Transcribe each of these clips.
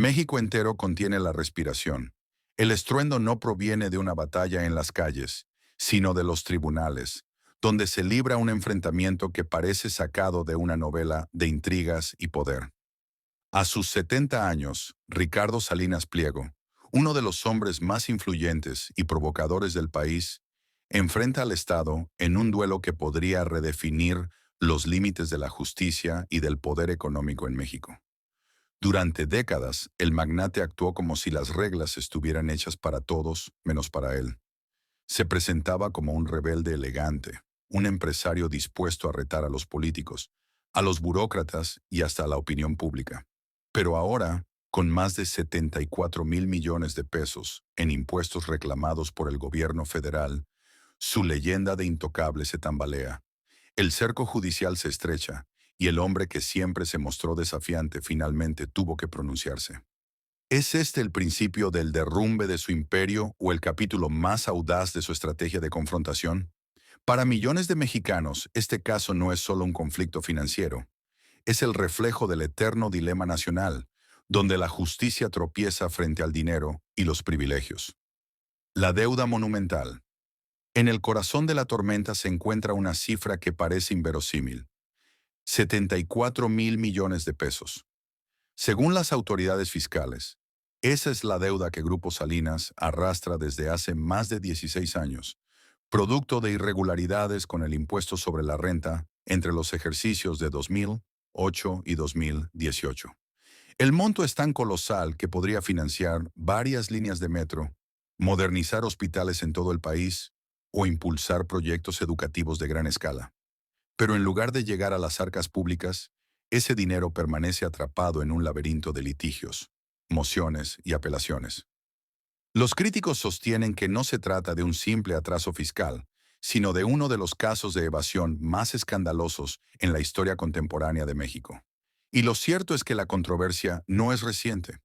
México entero contiene la respiración. El estruendo no proviene de una batalla en las calles, sino de los tribunales, donde se libra un enfrentamiento que parece sacado de una novela de intrigas y poder. A sus 70 años, Ricardo Salinas Pliego, uno de los hombres más influyentes y provocadores del país, enfrenta al Estado en un duelo que podría redefinir los límites de la justicia y del poder económico en México. Durante décadas, el magnate actuó como si las reglas estuvieran hechas para todos, menos para él. Se presentaba como un rebelde elegante, un empresario dispuesto a retar a los políticos, a los burócratas y hasta a la opinión pública. Pero ahora, con más de 74,000 millones de pesos en impuestos reclamados por el gobierno federal, su leyenda de intocable se tambalea. El cerco judicial se estrecha y el hombre que siempre se mostró desafiante finalmente tuvo que pronunciarse. ¿Es este el principio del derrumbe de su imperio o el capítulo más audaz de su estrategia de confrontación? Para millones de mexicanos, este caso no es solo un conflicto financiero, es el reflejo del eterno dilema nacional, donde la justicia tropieza frente al dinero y los privilegios. La deuda monumental. En el corazón de la tormenta se encuentra una cifra que parece inverosímil: 74,000 millones de pesos. Según las autoridades fiscales, esa es la deuda que Grupo Salinas arrastra desde hace más de 16 años, producto de irregularidades con el impuesto sobre la renta entre los ejercicios de 2008 y 2018. El monto es tan colosal que podría financiar varias líneas de metro, modernizar hospitales en todo el país o impulsar proyectos educativos de gran escala. Pero en lugar de llegar a las arcas públicas, ese dinero permanece atrapado en un laberinto de litigios, mociones y apelaciones. Los críticos sostienen que no se trata de un simple atraso fiscal, sino de uno de los casos de evasión más escandalosos en la historia contemporánea de México. Y lo cierto es que la controversia no es reciente.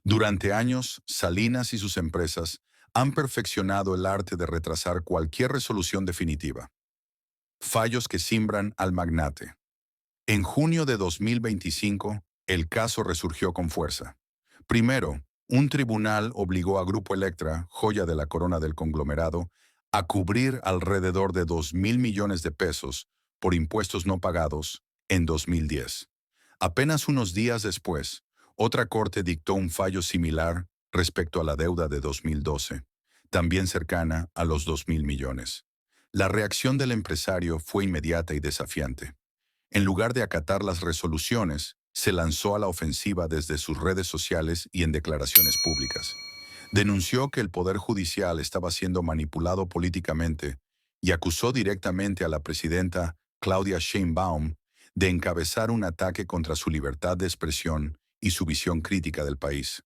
Durante años, Salinas y sus empresas han perfeccionado el arte de retrasar cualquier resolución definitiva. Fallos que simbran al magnate. En junio de 2025, el caso resurgió con fuerza. Primero, un tribunal obligó a Grupo Electra, joya de la corona del conglomerado, a cubrir alrededor de 2,000 millones de pesos por impuestos no pagados en 2010. Apenas unos días después, otra corte dictó un fallo similar respecto a la deuda de 2012, también cercana a los 2,000 millones. La reacción del empresario fue inmediata y desafiante. En lugar de acatar las resoluciones, se lanzó a la ofensiva desde sus redes sociales y en declaraciones públicas. Denunció que el Poder Judicial estaba siendo manipulado políticamente y acusó directamente a la presidenta Claudia Sheinbaum de encabezar un ataque contra su libertad de expresión y su visión crítica del país.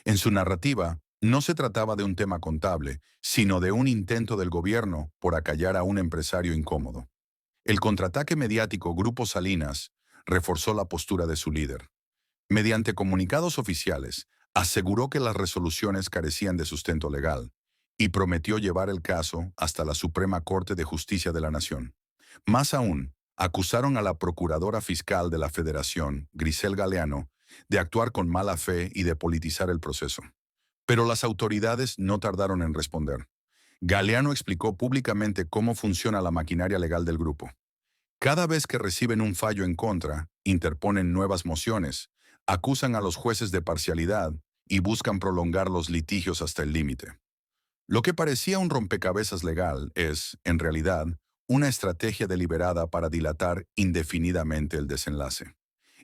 En su narrativa, no se trataba de un tema contable, sino de un intento del gobierno por acallar a un empresario incómodo. El contraataque mediático Grupo Salinas reforzó la postura de su líder. Mediante comunicados oficiales, aseguró que las resoluciones carecían de sustento legal y prometió llevar el caso hasta la Suprema Corte de Justicia de la Nación. Más aún, acusaron a la Procuradora Fiscal de la Federación, Grisel Galeano, de actuar con mala fe y de politizar el proceso. Pero las autoridades no tardaron en responder. Galeano explicó públicamente cómo funciona la maquinaria legal del grupo. Cada vez que reciben un fallo en contra, interponen nuevas mociones, acusan a los jueces de parcialidad y buscan prolongar los litigios hasta el límite. Lo que parecía un rompecabezas legal es, en realidad, una estrategia deliberada para dilatar indefinidamente el desenlace.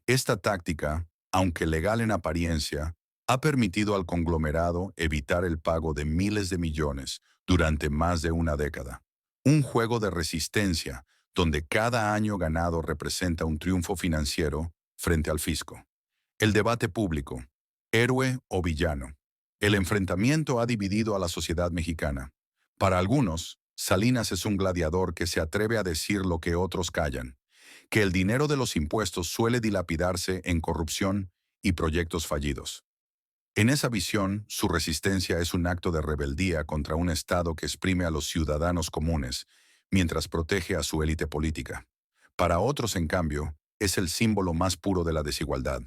Esta táctica, aunque legal en apariencia, ha permitido al conglomerado evitar el pago de miles de millones durante más de una década. Un juego de resistencia donde cada año ganado representa un triunfo financiero frente al fisco. El debate público, héroe o villano. El enfrentamiento ha dividido a la sociedad mexicana. Para algunos, Salinas es un gladiador que se atreve a decir lo que otros callan, que el dinero de los impuestos suele dilapidarse en corrupción y proyectos fallidos. En esa visión, su resistencia es un acto de rebeldía contra un Estado que exprime a los ciudadanos comunes, mientras protege a su élite política. Para otros, en cambio, es el símbolo más puro de la desigualdad.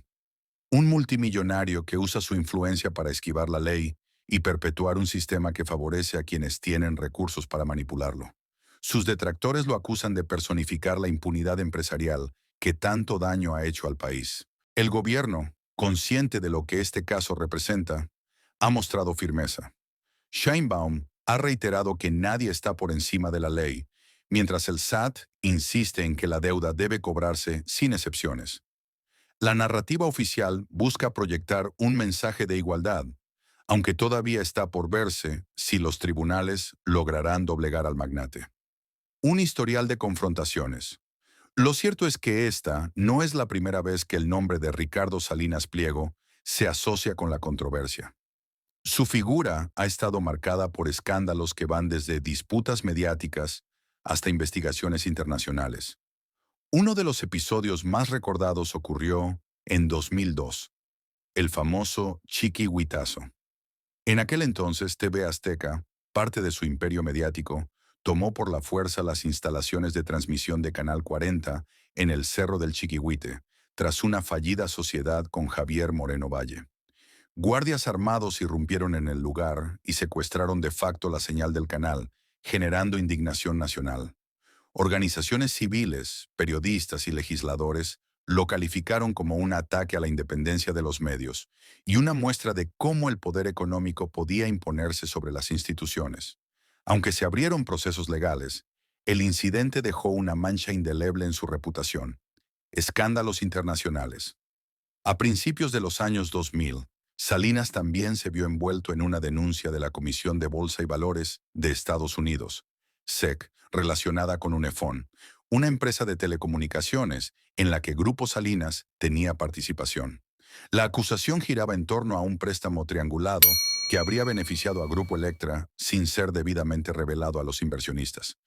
Un multimillonario que usa su influencia para esquivar la ley y perpetuar un sistema que favorece a quienes tienen recursos para manipularlo. Sus detractores lo acusan de personificar la impunidad empresarial que tanto daño ha hecho al país. El gobierno, consciente de lo que este caso representa, ha mostrado firmeza. Sheinbaum ha reiterado que nadie está por encima de la ley, mientras el SAT insiste en que la deuda debe cobrarse sin excepciones. La narrativa oficial busca proyectar un mensaje de igualdad, aunque todavía está por verse si los tribunales lograrán doblegar al magnate. Un historial de confrontaciones. Lo cierto es que esta no es la primera vez que el nombre de Ricardo Salinas Pliego se asocia con la controversia. Su figura ha estado marcada por escándalos que van desde disputas mediáticas hasta investigaciones internacionales. Uno de los episodios más recordados ocurrió en 2002, el famoso Chiquihuitazo. En aquel entonces, TV Azteca, parte de su imperio mediático, tomó por la fuerza las instalaciones de transmisión de Canal 40 en el Cerro del Chiquihuite, tras una fallida sociedad con Javier Moreno Valle. Guardias armados irrumpieron en el lugar y secuestraron de facto la señal del canal, generando indignación nacional. Organizaciones civiles, periodistas y legisladores lo calificaron como un ataque a la independencia de los medios y una muestra de cómo el poder económico podía imponerse sobre las instituciones. Aunque se abrieron procesos legales, el incidente dejó una mancha indeleble en su reputación. Escándalos internacionales. A principios de los años 2000, Salinas también se vio envuelto en una denuncia de la Comisión de Bolsa y Valores de Estados Unidos, SEC, relacionada con Unifón, una empresa de telecomunicaciones en la que Grupo Salinas tenía participación. La acusación giraba en torno a un préstamo triangulado que habría beneficiado a Grupo Electra sin ser debidamente revelado a los inversionistas.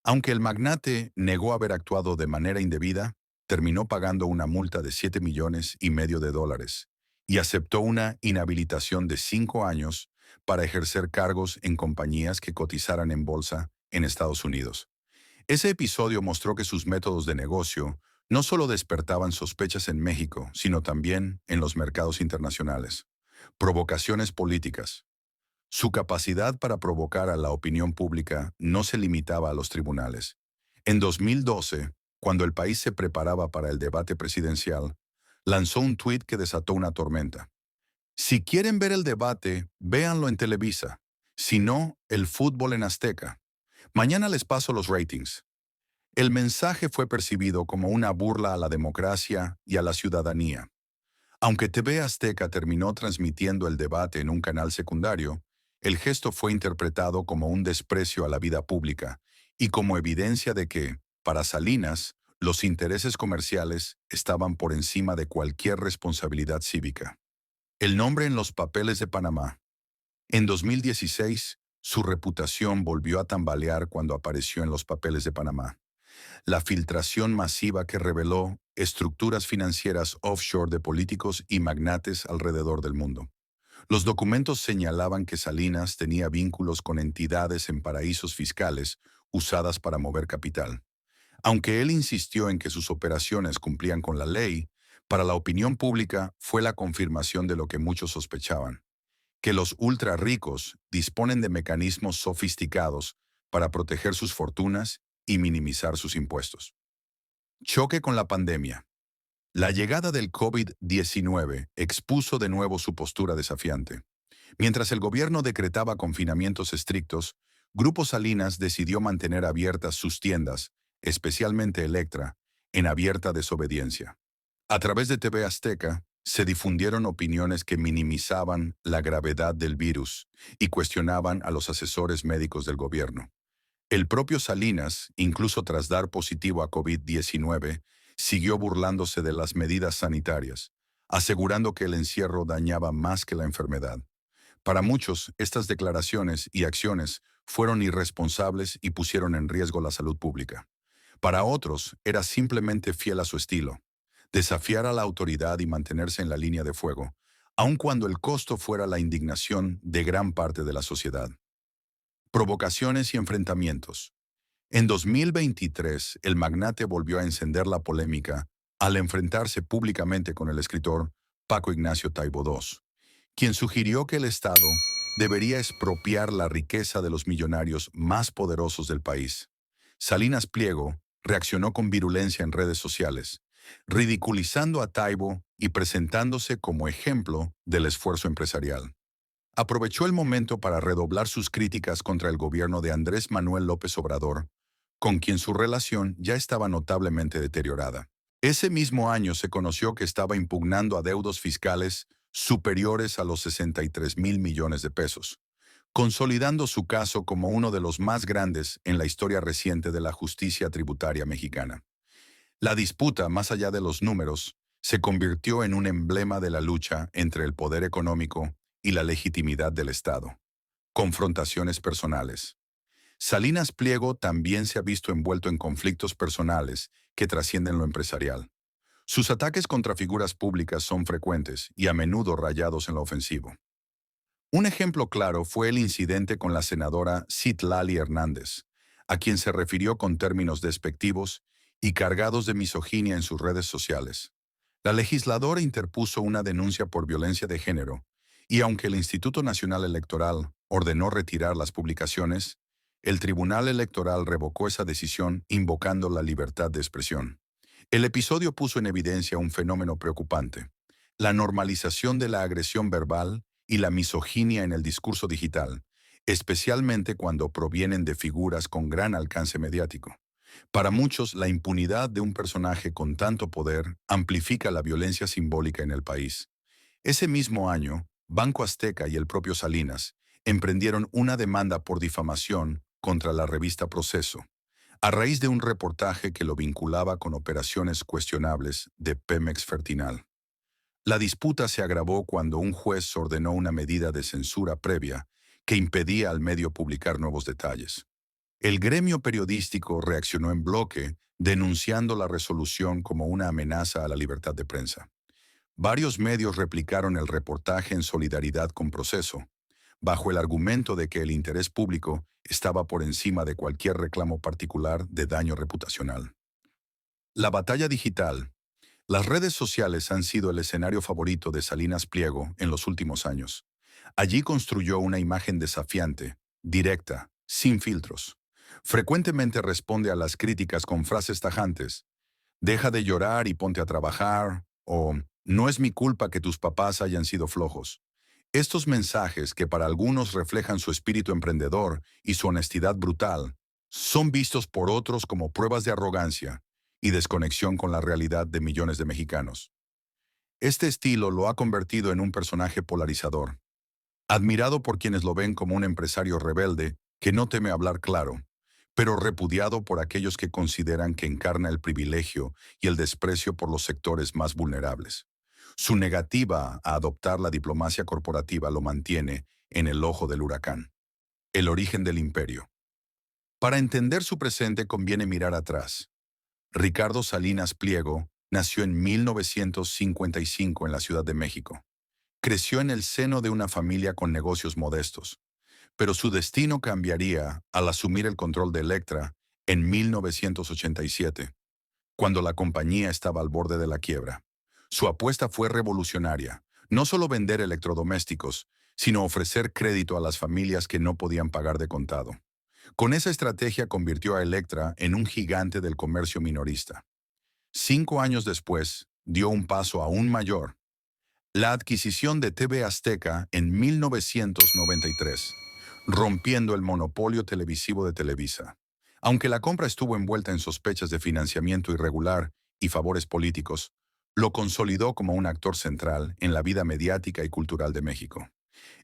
Aunque el magnate negó haber actuado de manera indebida, terminó pagando una multa de 7,5 millones de dólares y aceptó una inhabilitación de 5 años para ejercer cargos en compañías que cotizaran en bolsa en Estados Unidos. Ese episodio mostró que sus métodos de negocio no solo despertaban sospechas en México, sino también en los mercados internacionales. Provocaciones políticas. Su capacidad para provocar a la opinión pública no se limitaba a los tribunales. En 2012, cuando el país se preparaba para el debate presidencial, lanzó un tuit que desató una tormenta. Si quieren ver el debate, véanlo en Televisa. Si no, el fútbol en Azteca. Mañana les paso los ratings. El mensaje fue percibido como una burla a la democracia y a la ciudadanía. Aunque TV Azteca terminó transmitiendo el debate en un canal secundario, el gesto fue interpretado como un desprecio a la vida pública y como evidencia de que, para Salinas, los intereses comerciales estaban por encima de cualquier responsabilidad cívica. El nombre en los papeles de Panamá. En 2016, su reputación volvió a tambalear cuando apareció en los papeles de Panamá. La filtración masiva que reveló estructuras financieras offshore de políticos y magnates alrededor del mundo. Los documentos señalaban que Salinas tenía vínculos con entidades en paraísos fiscales usadas para mover capital. Aunque él insistió en que sus operaciones cumplían con la ley, para la opinión pública fue la confirmación de lo que muchos sospechaban, que los ultra ricos disponen de mecanismos sofisticados para proteger sus fortunas y minimizar sus impuestos. Choque con la pandemia. La llegada del COVID-19 expuso de nuevo su postura desafiante. Mientras el gobierno decretaba confinamientos estrictos, Grupo Salinas decidió mantener abiertas sus tiendas, especialmente Electra, en abierta desobediencia. A través de TV Azteca, se difundieron opiniones que minimizaban la gravedad del virus y cuestionaban a los asesores médicos del gobierno. El propio Salinas, incluso tras dar positivo a COVID-19, siguió burlándose de las medidas sanitarias, asegurando que el encierro dañaba más que la enfermedad. Para muchos, estas declaraciones y acciones fueron irresponsables y pusieron en riesgo la salud pública. Para otros, era simplemente fiel a su estilo, desafiar a la autoridad y mantenerse en la línea de fuego, aun cuando el costo fuera la indignación de gran parte de la sociedad. Provocaciones y enfrentamientos. En 2023, el magnate volvió a encender la polémica al enfrentarse públicamente con el escritor Paco Ignacio Taibo II, quien sugirió que el Estado debería expropiar la riqueza de los millonarios más poderosos del país. Salinas Pliego reaccionó con virulencia en redes sociales, ridiculizando a Taibo y presentándose como ejemplo del esfuerzo empresarial. Aprovechó el momento para redoblar sus críticas contra el gobierno de Andrés Manuel López Obrador, con quien su relación ya estaba notablemente deteriorada. Ese mismo año se conoció que estaba impugnando adeudos fiscales superiores a los 63 mil millones de pesos, consolidando su caso como uno de los más grandes en la historia reciente de la justicia tributaria mexicana. La disputa, más allá de los números, se convirtió en un emblema de la lucha entre el poder económico y la legitimidad del Estado. Confrontaciones personales. Salinas Pliego también se ha visto envuelto en conflictos personales que trascienden lo empresarial. Sus ataques contra figuras públicas son frecuentes y a menudo rayados en lo ofensivo. Un ejemplo claro fue el incidente con la senadora Citlali Hernández, a quien se refirió con términos despectivos y cargados de misoginia en sus redes sociales. La legisladora interpuso una denuncia por violencia de género, y aunque el Instituto Nacional Electoral ordenó retirar las publicaciones, el Tribunal Electoral revocó esa decisión invocando la libertad de expresión. El episodio puso en evidencia un fenómeno preocupante: la normalización de la agresión verbal y la misoginia en el discurso digital, especialmente cuando provienen de figuras con gran alcance mediático. Para muchos, la impunidad de un personaje con tanto poder amplifica la violencia simbólica en el país. Ese mismo año, Banco Azteca y el propio Salinas emprendieron una demanda por difamación contra la revista Proceso, a raíz de un reportaje que lo vinculaba con operaciones cuestionables de Pemex Fertinal. La disputa se agravó cuando un juez ordenó una medida de censura previa que impedía al medio publicar nuevos detalles. El gremio periodístico reaccionó en bloque, denunciando la resolución como una amenaza a la libertad de prensa. Varios medios replicaron el reportaje en solidaridad con Proceso, bajo el argumento de que el interés público estaba por encima de cualquier reclamo particular de daño reputacional. La batalla digital. Las redes sociales han sido el escenario favorito de Salinas Pliego en los últimos años. Allí construyó una imagen desafiante, directa, sin filtros. Frecuentemente responde a las críticas con frases tajantes: "Deja de llorar y ponte a trabajar", o "No es mi culpa que tus papás hayan sido flojos". Estos mensajes, que para algunos reflejan su espíritu emprendedor y su honestidad brutal, son vistos por otros como pruebas de arrogancia y desconexión con la realidad de millones de mexicanos. Este estilo lo ha convertido en un personaje polarizador, admirado por quienes lo ven como un empresario rebelde que no teme hablar claro, pero repudiado por aquellos que consideran que encarna el privilegio y el desprecio por los sectores más vulnerables. Su negativa a adoptar la diplomacia corporativa lo mantiene en el ojo del huracán. El origen del imperio. Para entender su presente conviene mirar atrás. Ricardo Salinas Pliego nació en 1955 en la Ciudad de México. Creció en el seno de una familia con negocios modestos, pero su destino cambiaría al asumir el control de Electra en 1987, cuando la compañía estaba al borde de la quiebra. Su apuesta fue revolucionaria: no solo vender electrodomésticos, sino ofrecer crédito a las familias que no podían pagar de contado. Con esa estrategia convirtió a Electra en un gigante del comercio minorista. 5 años después, dio un paso aún mayor: la adquisición de TV Azteca en 1993, rompiendo el monopolio televisivo de Televisa. Aunque la compra estuvo envuelta en sospechas de financiamiento irregular y favores políticos, lo consolidó como un actor central en la vida mediática y cultural de México.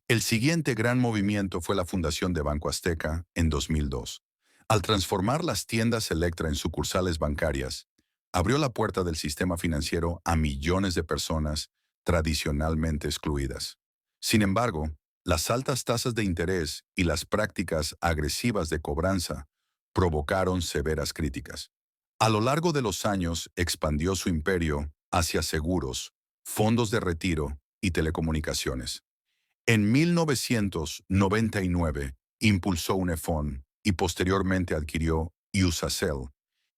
El siguiente gran movimiento fue la fundación de Banco Azteca en 2002. Al transformar las tiendas Electra en sucursales bancarias, abrió la puerta del sistema financiero a millones de personas tradicionalmente excluidas. Sin embargo, las altas tasas de interés y las prácticas agresivas de cobranza provocaron severas críticas. A lo largo de los años expandió su imperio hacia seguros, fondos de retiro y telecomunicaciones. En 1999 impulsó Unifón y posteriormente adquirió Usacell,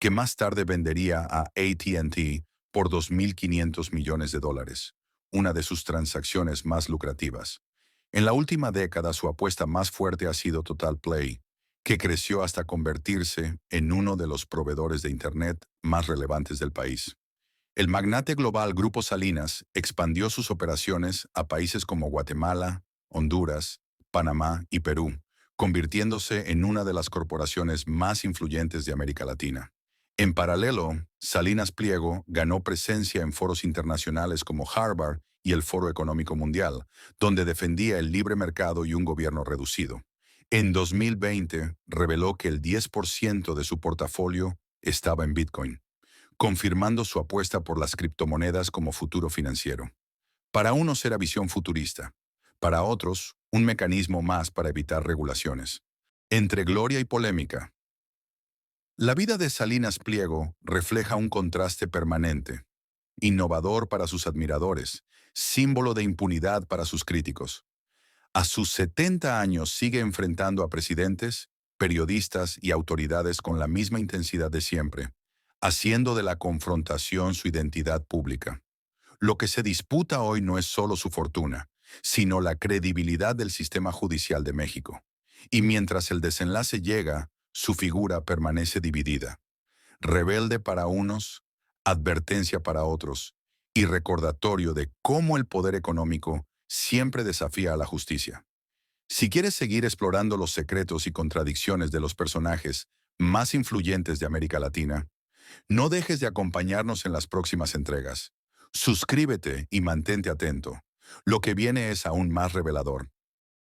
que más tarde vendería a AT&T por $2.500 millones. una de sus transacciones más lucrativas. En la última década, su apuesta más fuerte ha sido Total Play, que creció hasta convertirse en uno de los proveedores de Internet más relevantes del país. El magnate global Grupo Salinas expandió sus operaciones a países como Guatemala, Honduras, Panamá y Perú, convirtiéndose en una de las corporaciones más influyentes de América Latina. En paralelo, Salinas Pliego ganó presencia en foros internacionales como Harvard y el Foro Económico Mundial, donde defendía el libre mercado y un gobierno reducido. En 2020, reveló que el 10% de su portafolio estaba en Bitcoin, confirmando su apuesta por las criptomonedas como futuro financiero. Para unos era visión futurista, para otros, un mecanismo más para evitar regulaciones. Entre gloria y polémica, la vida de Salinas Pliego refleja un contraste permanente, innovador para sus admiradores, símbolo de impunidad para sus críticos. A sus 70 años sigue enfrentando a presidentes, periodistas y autoridades con la misma intensidad de siempre, haciendo de la confrontación su identidad pública. Lo que se disputa hoy no es solo su fortuna, sino la credibilidad del sistema judicial de México. Y mientras el desenlace llega, su figura permanece dividida. Rebelde para unos, advertencia para otros, y recordatorio de cómo el poder económico siempre desafía a la justicia. Si quieres seguir explorando los secretos y contradicciones de los personajes más influyentes de América Latina, no dejes de acompañarnos en las próximas entregas. Suscríbete y mantente atento. Lo que viene es aún más revelador.